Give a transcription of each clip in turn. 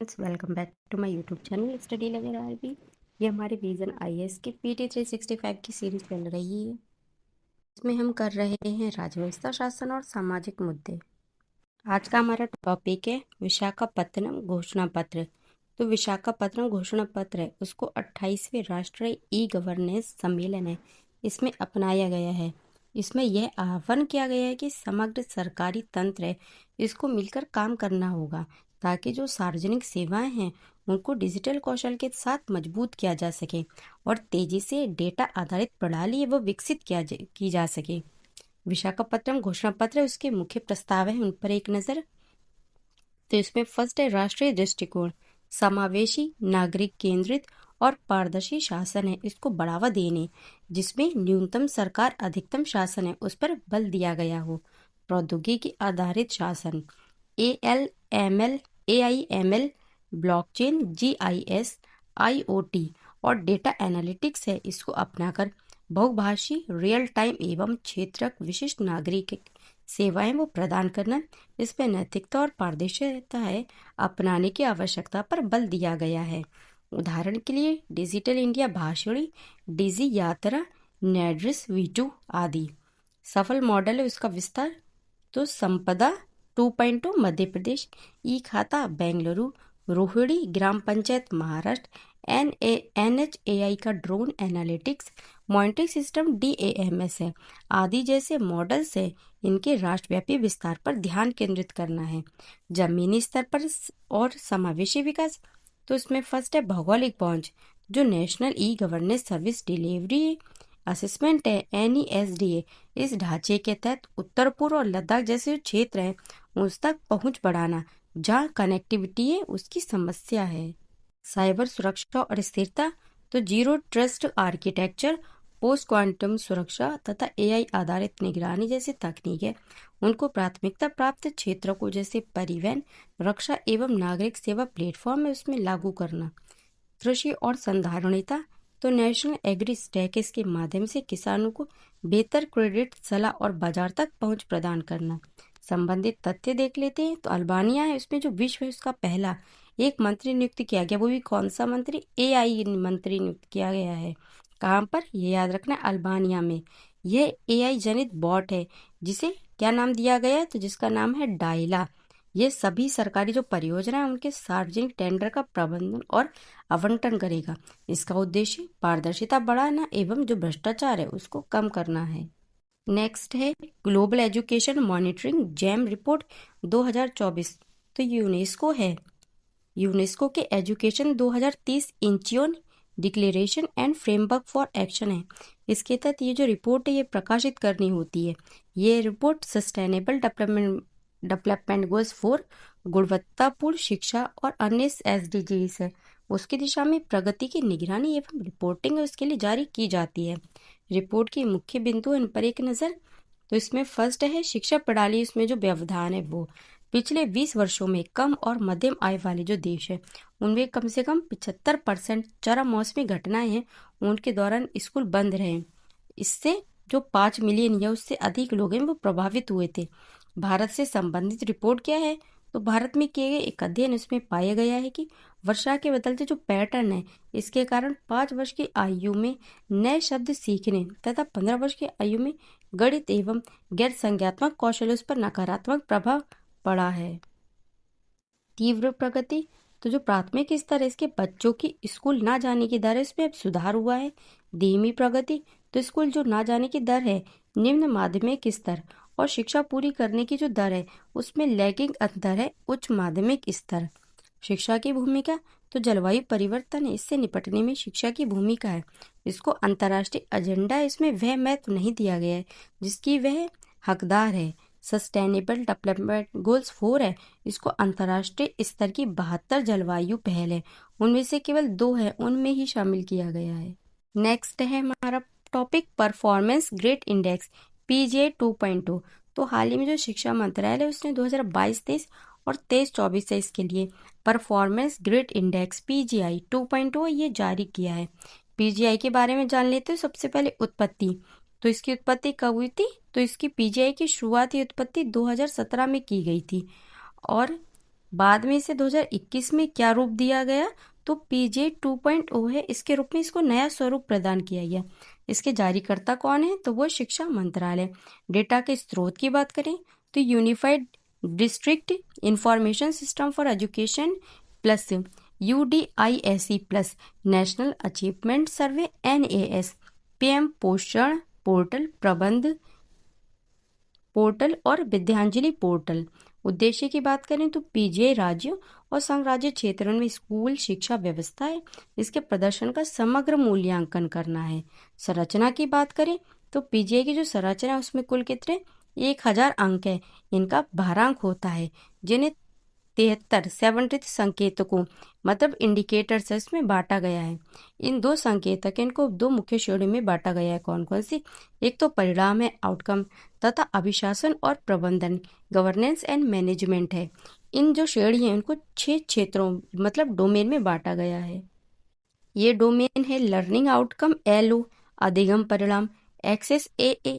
Welcome back to my YouTube channel study लगे RB. ये हमारे विजन आईएएस की पीटी 365 की सीरीज चल रही है। इसमें हम कर रहे हैं राजव्यवस्था, शासन और सामाजिक मुद्दे। आज का हमारा टॉपिक है विशाखापत्तनम घोषणा पत्र। तो विशाखापत्तनम घोषणा पत्र है, उसको 28वें राष्ट्रीय ई गवर्नेंस सम्मेलन है, इसमें अपनाया गया है। इसमें यह आह्वान किया गया है कि समग्र सरकारी तंत्र है, इसको मिलकर काम करना होगा ताकि जो सार्वजनिक सेवाएं हैं उनको डिजिटल कौशल के साथ मजबूत किया जा सके और तेजी से डेटा आधारित प्रणाली वो विकसित की जा सके। विशाखापत्तनम घोषणा पत्र उसके मुख्य प्रस्ताव है, उन पर एक नजर। तो इसमें फर्स्ट है राष्ट्रीय दृष्टिकोण, समावेशी, नागरिक केंद्रित और पारदर्शी शासन है, इसको बढ़ावा देने, जिसमें न्यूनतम सरकार अधिकतम शासन है उस पर बल दिया गया हो। प्रौद्योगिकी आधारित शासन, ALML, AIML, blockchain, GIS, IoT और डेटा एनालिटिक्स है, इसको अपनाकर बहुभाषी, रियल टाइम एवं क्षेत्रक विशिष्ट नागरिक सेवाएं वो प्रदान करना, इसमें नैतिकता और पारदर्शिता है अपनाने की आवश्यकता पर बल दिया गया है। उदाहरण के लिए डिजिटल इंडिया भाषणी, डिजी यात्रा, नेड्रिस वीटू आदि। सफल मॉडल है उसका विस्तार। तो संपदा 2.0 मध्य प्रदेश, ई खाता बेंगलुरु, रोहिणी ग्राम पंचायत महाराष्ट्र, NHAI का drone analytics monitoring system DAMS है आदि जैसे मॉडल्स है। इनके राष्ट्रव्यापी विस्तार पर ध्यान केंद्रित करना है। जमीनी स्तर पर और समावेशी विकास, तो इसमें फर्स्ट है भौगोलिक पहुंच, जो national e governance service delivery assessment है, NESDA। इस ढांचे के तहत उत्तर पूर्व और लद्दाख जैसे जो क्षेत्र हैं उस तक पहुंच बढ़ाना जहां कनेक्टिविटी है उसकी समस्या है। साइबर सुरक्षा और स्थिरता, तो zero trust architecture, post quantum सुरक्षा तथा AI आधारित निगरानी जैसी तकनीक है उनको प्राथमिकता प्राप्त क्षेत्रों को जैसे परिवहन, रक्षा एवं नागरिक सेवा प्लेटफॉर्म है उसमें लागू करना। कृषि और संधारणीयता, तो नेशनल एग्री स्टैकेस के माध्यम से किसानों को बेहतर क्रेडिट, सलाह और बाजार तक पहुंच प्रदान करना। संबंधित तथ्य देख लेते हैं। तो अल्बानिया है, उसमें जो विश्व है उसका पहला एक मंत्री नियुक्त किया गया, वो भी कौन सा मंत्री? AI मंत्री नियुक्त किया गया है। कहाँ पर? ये याद रखना, अल्बानिया में। यह AI जनित बॉट है जिसे क्या नाम दिया गया है? तो जिसका नाम है डायला। ये सभी सरकारी जो परियोजना है उनके सार्वजनिक टेंडर का प्रबंधन और आवंटन करेगा। इसका उद्देश्य पारदर्शिता बढ़ाना एवं जो भ्रष्टाचार है उसको कम करना है। नेक्स्ट है global education monitoring jam report 2024। तो यूनेस्को है, यूनेस्को के education 2030 Incheon declaration and framework for action है। इसके तहत ये जो रिपोर्ट है ये प्रकाशित करनी होती है। ये रिपोर्ट सस्टेनेबल डेवलपमेंट गोल्स 4, गुणवत्तापूर्ण शिक्षा और अन्य SDGs है, उसकी दिशा में प्रगति की निगरानी एवं रिपोर्टिंग उसके लिए जारी की जाती है। रिपोर्ट के मुख्य बिंदु इन पर एक नज़र। तो इसमें फर्स्ट है शिक्षा प्रणाली, इसमें जो व्यवधान है वो पिछले 20 वर्षों में कम और मध्यम आय वाले जो देश है उनमें कम से कम 75% चरम मौसमी घटनाएं हैं उनके दौरान स्कूल बंद रहे। इससे जो 5 मिलियन या उससे अधिक लोग हैं वो प्रभावित हुए थे। भारत से संबंधित रिपोर्ट क्या है? तो भारत में किए गए एक अध्ययन इसमें पाया गया है कि वर्षा के बदलते जो पैटर्न है इसके कारण 5 वर्ष की आयु में नए शब्द सीखने तथा 15 वर्ष की आयु में गणित एवं गैर संज्ञात्मक कौशल उस पर नकारात्मक प्रभाव पड़ा है। तीव्र प्रगति, तो जो प्राथमिक स्तर है इसके बच्चों की स्कूल ना जाने की दर है इसमें अब सुधार हुआ है। धीमी प्रगति, तो स्कूल जो ना जाने की दर है निम्न माध्यमिक स्तर और शिक्षा पूरी करने की जो दर है उसमें लैगिंग अंतर है उच्च माध्यमिक स्तर। शिक्षा की भूमिका, तो जलवायु परिवर्तन है इससे निपटने में शिक्षा की भूमिका है, इसको अंतर्राष्ट्रीय एजेंडा इसमें वह महत्व नहीं दिया गया है जिसकी वह हकदार है। सस्टेनेबल डेवलपमेंट गोल्स 4 है, इसको अंतर्राष्ट्रीय स्तर की 72 जलवायु पहल है उनमें से केवल 2 है उनमें ही शामिल किया गया है। नेक्स्ट है हमारा topic performance grade index PGI 2.0। तो हाल ही में जो शिक्षा मंत्रालय है उसने 2022-23 और 23-24 से इसके लिए परफॉर्मेंस ग्रेड इंडेक्स PGI 2.0 ये जारी किया है। PGI के बारे में जान लेते हैं। सबसे पहले उत्पत्ति, तो इसकी उत्पत्ति कब हुई थी? तो इसकी PGI की शुरुआती उत्पत्ति 2017 में की गई थी और बाद में इसे 2021 में क्या रूप दिया गया, तो पीजे 2.0 है, इसके रूप में इसको नया स्वरूप प्रदान किया गया। इसके जारीकर्ता कौन है, तो वो शिक्षा मंत्रालय। डेटा के स्रोत की बात करें तो unified district information system for education plus UDISE plus national achievement survey NAS, PM पोषण पोर्टल, प्रबंध पोर्टल और विद्यांजलि पोर्टल। उद्देश्य की बात करें तो पीजीआई राज्यों और संघ राज्य क्षेत्रों में स्कूल शिक्षा व्यवस्था है, इसके प्रदर्शन का समग्र मूल्यांकन करना है। संरचना की बात करें तो पीजीआई की जो संरचना है उसमें कुल कितने 1000 अंक है। इनका भारांक होता है जिन्हें 73 संकेतकों मतलब इंडिकेटर्स इसमें बांटा गया है। इन दो संकेतक इनको दो मुख्य श्रेणियों में बांटा गया है। कौन कौन सी, एक तो परिणाम है आउटकम तथा अभिशासन और प्रबंधन गवर्नेंस एंड मैनेजमेंट है। इन जो श्रेणी है उनको 6 क्षेत्रों मतलब डोमेन में बांटा गया है। ये डोमेन है लर्निंग आउटकम LO, अधिगम परिणाम एक्सेस AA,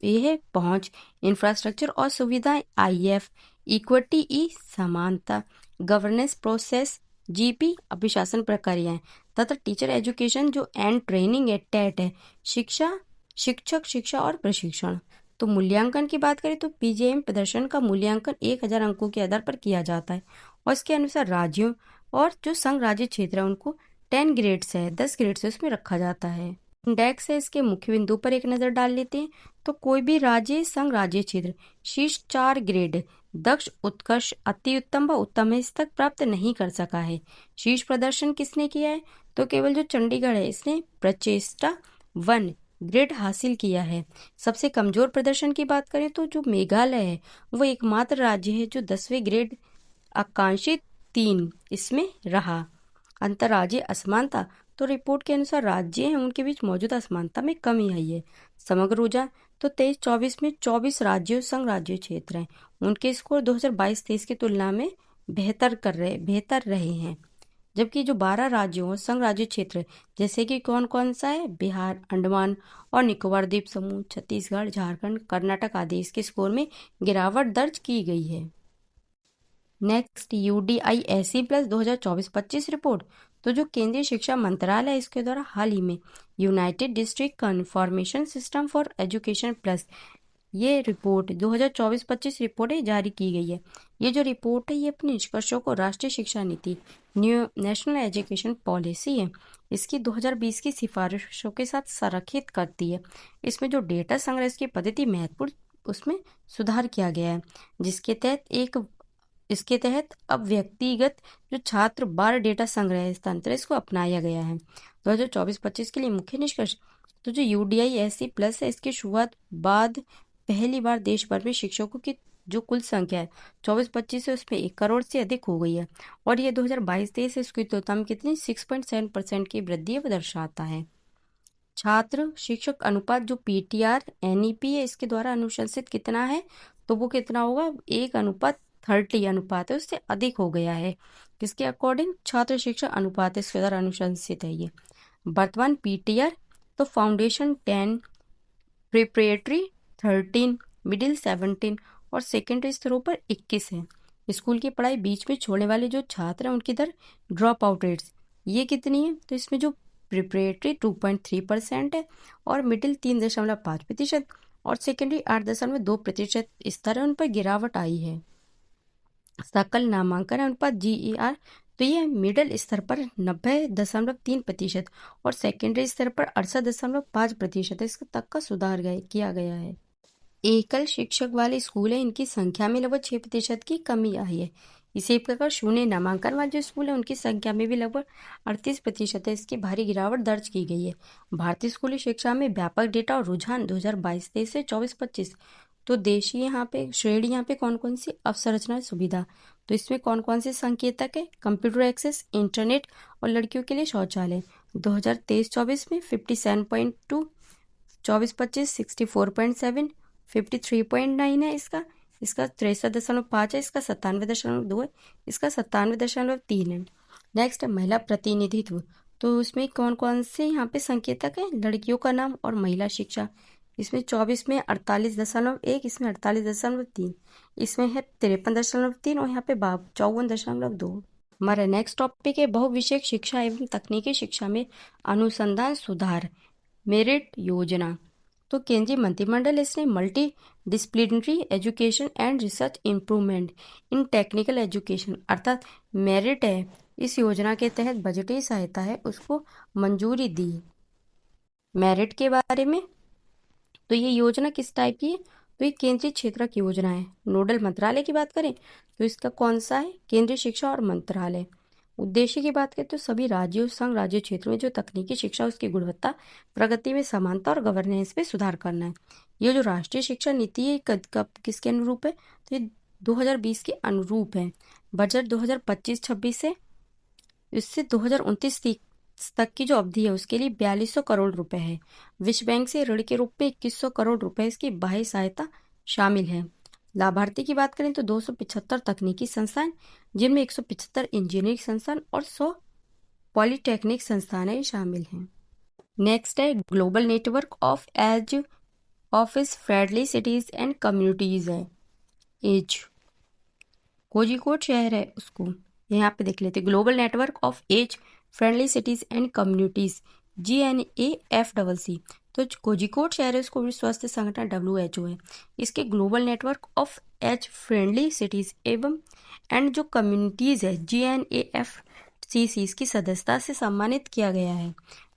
ये है पहुंच, इंफ्रास्ट्रक्चर और सुविधाएं IF, इक्विटी E, समानता, गवर्नेंस प्रोसेस GP, अभिशासन प्रक्रियाएं तथा टीचर एजुकेशन जो एंड ट्रेनिंग है TET है, शिक्षक शिक्षा और प्रशिक्षण। तो मूल्यांकन की बात करें तो पीजीआई प्रदर्शन का मूल्यांकन 1000 अंकों के आधार पर किया जाता है और इसके अनुसार राज्यों और जो संघ राज्य क्षेत्र है उनको 10 ग्रेड्स है, 10 ग्रेड्स है उसमें रखा जाता है। इंडेक्स है, इसके मुख्य बिंदु पर एक नजर डाल लेते हैं। तो कोई भी राज्य संघ राज्य क्षेत्र शीर्ष 4 ग्रेड दक्ष, उत्कृष्ट, अति उत्तम व उत्तम है तक प्राप्त नहीं कर सका है। शीर्ष प्रदर्शन किसने किया है, तो केवल जो चंडीगढ़ है इसने प्रचेष्टा 1 ग्रेड हासिल किया है। सबसे कमजोर प्रदर्शन की बात करें तो जो मेघालय है वो एकमात्र राज्य है जो 10वें ग्रेड आकांक्षित 3 इसमें रहा। अंतर्राज्यीय असमानता, तो रिपोर्ट के अनुसार राज्य हैं उनके बीच मौजूद असमानता में कमी आई है। समग्र ऊर्जा, तो 23-24 में 24 राज्यों संघ राज्य क्षेत्र हैं, उनके स्कोर 2022-23 की तुलना में बेहतर रहे हैं। जबकि जो 12 राज्यों और संघ राज्य क्षेत्र जैसे कि कौन कौन सा है, बिहार, अंडमान और निकोबार द्वीप समूह, छत्तीसगढ़, झारखंड, कर्नाटक आदि, इसके स्कोर में गिरावट दर्ज की गई है। नेक्स्ट UDISE प्लस 2024-25 रिपोर्ट, तो जो केंद्रीय शिक्षा मंत्रालय है इसके द्वारा हाल ही में United district information system for education plus ये रिपोर्ट 2024-25 रिपोर्ट है जारी की गई है। ये जो रिपोर्ट है ये अपने निष्कर्षों को राष्ट्रीय शिक्षा नीति न्यू नेशनल एजुकेशन पॉलिसी है इसकी 2020 की सिफारिशों के साथ संरेखित करती है। इसमें जो डेटा संग्रह की पद्धति महत्वपूर्ण उसमें सुधार किया गया है, इसके तहत अब व्यक्तिगत जो छात्र बार डेटा संग्रह तंत्र इसको अपनाया गया है। 2024-25 के लिए मुख्य निष्कर्ष, तो जो UDISE प्लस है इसकी शुरुआत बाद पहली बार देश भर में शिक्षकों की जो कुल संख्या है 24-25 है उसमें 1 करोड़ से अधिक हो गई है और ये 2022-23 इसकी तुलना में कितनी 6.7% की वृद्धि दर्शाता है। छात्र शिक्षक अनुपात जो PTR NEP है इसके द्वारा अनुशंसित कितना है, तो वो कितना होगा 1:30 अनुपात है उससे अधिक हो गया है। किसके अकॉर्डिंग, छात्र शिक्षा अनुपात इसके द्वारा अनुशंसित है। ये वर्तमान PTR तो फाउंडेशन 10, प्रिपरेटरी 13, मिडिल 17 और सेकेंडरी स्तरों पर 21 है। स्कूल की पढ़ाई बीच में छोड़ने वाले जो छात्र हैं उनकी दर ड्रॉप आउट रेट्स ये कितनी है, तो इसमें जो प्रिपरेटरी 2.3% है और मिडिल 3.5% और सेकेंडरी 8.2% स्तर है उन पर गिरावट आई है। सकल नामांकन अनुपात GER, तो ये मिडिल स्तर पर 90.3% और सेकेंडरी स्तर पर 68.5% इसका तक का सुधार किया गया है। एकल शिक्षक वाले स्कूल है इनकी संख्या में लगभग 6% की कमी आई है। इसी प्रकार शून्य नामांकन वाले जो स्कूल है उनकी संख्या में भी लगभग 38% है इसकी भारी गिरावट दर्ज की गई है। भारतीय स्कूली शिक्षा में व्यापक डेटा और रुझान 2022-23 से 24-25, तो देशीय यहाँ पे श्रेणी यहाँ पे कौन कौन सी अवसंरचना सुविधा, तो इसमें कौन कौन से संकेतक है, कंप्यूटर एक्सेस, इंटरनेट और लड़कियों के लिए शौचालय 2023-24 में 57.2, 24-25 64.7, 53.9 है इसका 63.5 है, इसका 97.2 है, इसका 97.3 है। नेक्स्ट महिला प्रतिनिधित्व, तो उसमें कौन कौन से यहाँ पे संकेतक है, लड़कियों का नाम और महिला शिक्षा इसमें 24 में 48.1, इसमें 48.3, इसमें है 53.3 और यहाँ पे 54.2। हमारा नेक्स्ट टॉपिक है बहुविषयक शिक्षा एवं तकनीकी शिक्षा में अनुसंधान सुधार मेरिट योजना। तो केंद्रीय मंत्रिमंडल इसने multi disciplinary education and research improvement in technical education अर्थात मेरिट है, इस योजना के तहत बजटीय सहायता है उसको मंजूरी दी। मेरिट के बारे में तो ये योजना किस टाइप की है, तो ये केंद्रीय क्षेत्र की योजना है। नोडल मंत्रालय की बात करें तो इसका कौन सा है, केंद्रीय शिक्षा और मंत्रालय। उद्देश्य की बात करें तो सभी राज्यों संघ राज्य क्षेत्रों में जो तकनीकी शिक्षा उसकी गुणवत्ता प्रगति में समानता और गवर्नेंस में सुधार करना है। ये जो राष्ट्रीय शिक्षा नीति है कब किसके अनुरूप है, तो ये 2020 के अनुरूप है। बजट 2025-26 से इससे 2029 तक की जो अवधि है उसके लिए 4200 करोड़ रुपए है। विश्व बैंक से ऋण के रूप में 2100 करोड़ रुपए इसकी बाह्य सहायता शामिल है। लाभार्थी की बात करें तो 275 तकनीकी संस्थान जिनमें 175 इंजीनियरिंग संस्थान और 100 पॉलिटेक्निक संस्थानें शामिल हैं। नेक्स्ट है global network of age office friendly cities and communities है। एज कोझिकोड शहर है उसको यहाँ पे देख लेते। Global network of age friendly cities and communities GNAFCC। तो कोझिकोड शहर है उसको विश्व स्वास्थ्य संगठन WHO है। इसके global network of age friendly cities एवं एंड जो कम्युनिटीज है GNAFCC इसकी सदस्यता से सम्मानित किया गया है।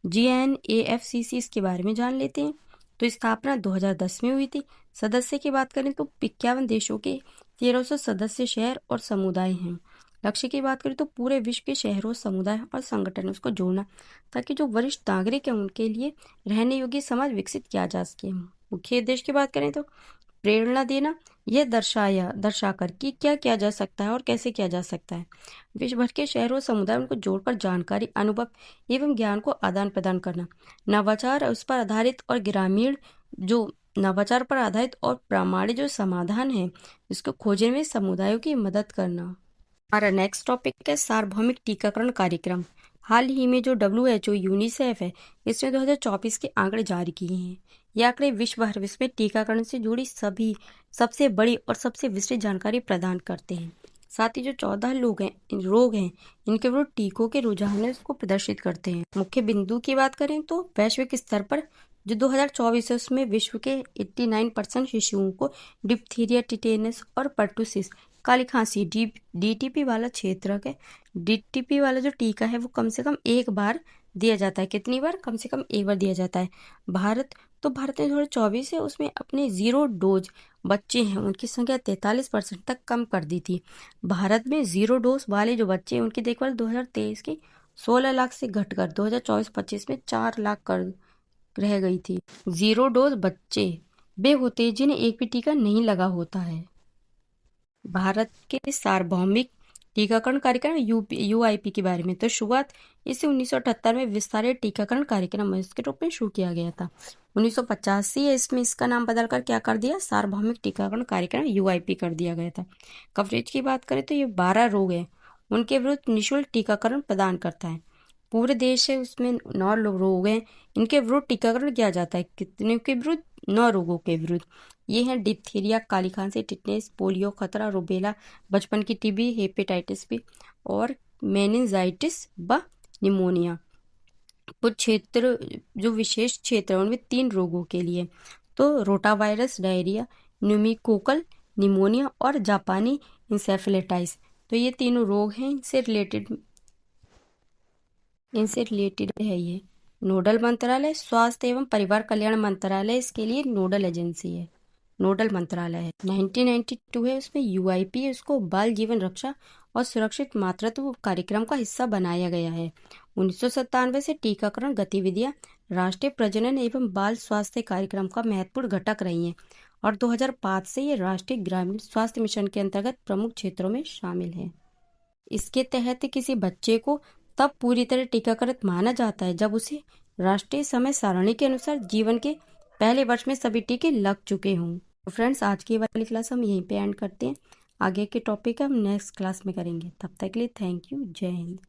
GNAFCC इसके बारे में जान लेते हैं। तो स्थापना 2010 में हुई थी। सदस्य की बात करें तो 51 देशों के 1300 सदस्य शहर और समुदाय हैं। लक्ष्य की बात करें तो पूरे विश्व के शहरों समुदाय और संगठनों को जोड़ना ताकि जो वरिष्ठ नागरिक हैं उनके लिए रहने योग्य समाज विकसित किया जा सके। मुख्य उद्देश्य की बात करें तो प्रेरणा देना, यह दर्शाकर कि क्या किया जा सकता है और कैसे किया जा सकता है। विश्व भर के शहरों समुदाय उनको जोड़कर जानकारी अनुभव एवं ज्ञान को आदान प्रदान करना। नवाचार उस पर आधारित और ग्रामीण जो नवाचार पर आधारित और प्रामाणिक जो समाधान है इसको खोजने में समुदायों की मदद करना। हमारा नेक्स्ट टॉपिक है सार्वभौमिक टीकाकरण कार्यक्रम। हाल ही में जो WHO यूनिसेफ है इसने 2024 के आंकड़े जारी किए हैं। ये आंकड़े विश्व भर में टीकाकरण से जुड़ी सभी सबसे बड़ी और सबसे विस्तृत जानकारी प्रदान करते हैं। साथ ही जो 14 रोग हैं इनके विरुद्ध टीकों के रुझान है उसको प्रदर्शित करते हैं। मुख्य बिंदु की बात करें तो वैश्विक स्तर पर जो 2024 है उसमें विश्व के 89% शिशुओं को डिप्थीरिया, टिटेनस और पर्टुसिस काली खांसी DTP वाला क्षेत्र है। DTP वाला जो टीका है वो कम से कम एक बार दिया जाता है। कितनी बार? कम से कम एक बार दिया जाता है। भारत में 2024 है उसमें अपने 0 डोज बच्चे हैं उनकी संख्या 43% तक कम कर दी थी। भारत में 0 डोज वाले जो बच्चे हैं उनकी देखभाल 2023 के 16 लाख से घटकर 2024-25 में 4 लाख कर रह गई थी। 0 डोज बच्चे वे होते हैं जिन्हें एक भी टीका नहीं लगा होता है। भारत के सार्वभौमिक टीकाकरण कार्यक्रम UIP के बारे में तो शुरुआत इसे 1978 में विस्तारित टीकाकरण कार्यक्रम के रूप में शुरू किया गया था। 1985 इसमें इसका नाम बदलकर क्या कर दिया, सार्वभौमिक टीकाकरण कार्यक्रम UIP कर दिया गया था। कवरेज की बात करें तो ये 12 रोग हैं उनके विरुद्ध निःशुल्क टीकाकरण प्रदान करता है। पूरे देश है उसमें 9 रोग हैं इनके विरुद्ध टीकाकरण किया जाता है। कितने के विरुद्ध? 9 रोगों के विरुद्ध। ये हैं डिप्थीरिया, काली खांसी, टिटनेस, पोलियो, खतरा, रूबेला, बचपन की TB, हेपेटाइटिस B और मेनिंजाइटिस व निमोनिया। कुछ क्षेत्र जो विशेष क्षेत्र है उनमें 3 रोगों के लिए तो रोटावायरस, डायरिया, न्यूमीकोकल निमोनिया और जापानी इंसेफेलाइटिस। तो ये तीनों रोग हैं इनसे रिलेटेड है। ये नोडल मंत्रालय स्वास्थ्य एवं परिवार कल्याण मंत्रालय इसके लिए नोडल एजेंसी है, नोडल मंत्रालय है। 1992 है उसमें UIP है उसको बाल जीवन रक्षा और सुरक्षित मातृत्व कार्यक्रम का हिस्सा बनाया गया है। 1997 से टीकाकरण गतिविधियां राष्ट्रीय प्रजनन एवं बाल स्वास्थ्य कार्यक्रम का महत्वपूर्ण घटक रही हैं और 2005 से ये राष्ट्रीय ग्रामीण स्वास्थ्य मिशन के अंतर्गत प्रमुख क्षेत्रों में शामिल है। इसके तहत किसी बच्चे को तब पूरी तरह टीकाकृत माना जाता है जब उसे राष्ट्रीय समय सारणी के अनुसार जीवन के पहले वर्ष में सभी टीके लग चुके हों। तो फ्रेंड्स आज की वाली क्लास हम यहीं पे एंड करते हैं। आगे के टॉपिक हम नेक्स्ट क्लास में करेंगे। तब तक के लिए थैंक यू। जय हिंद।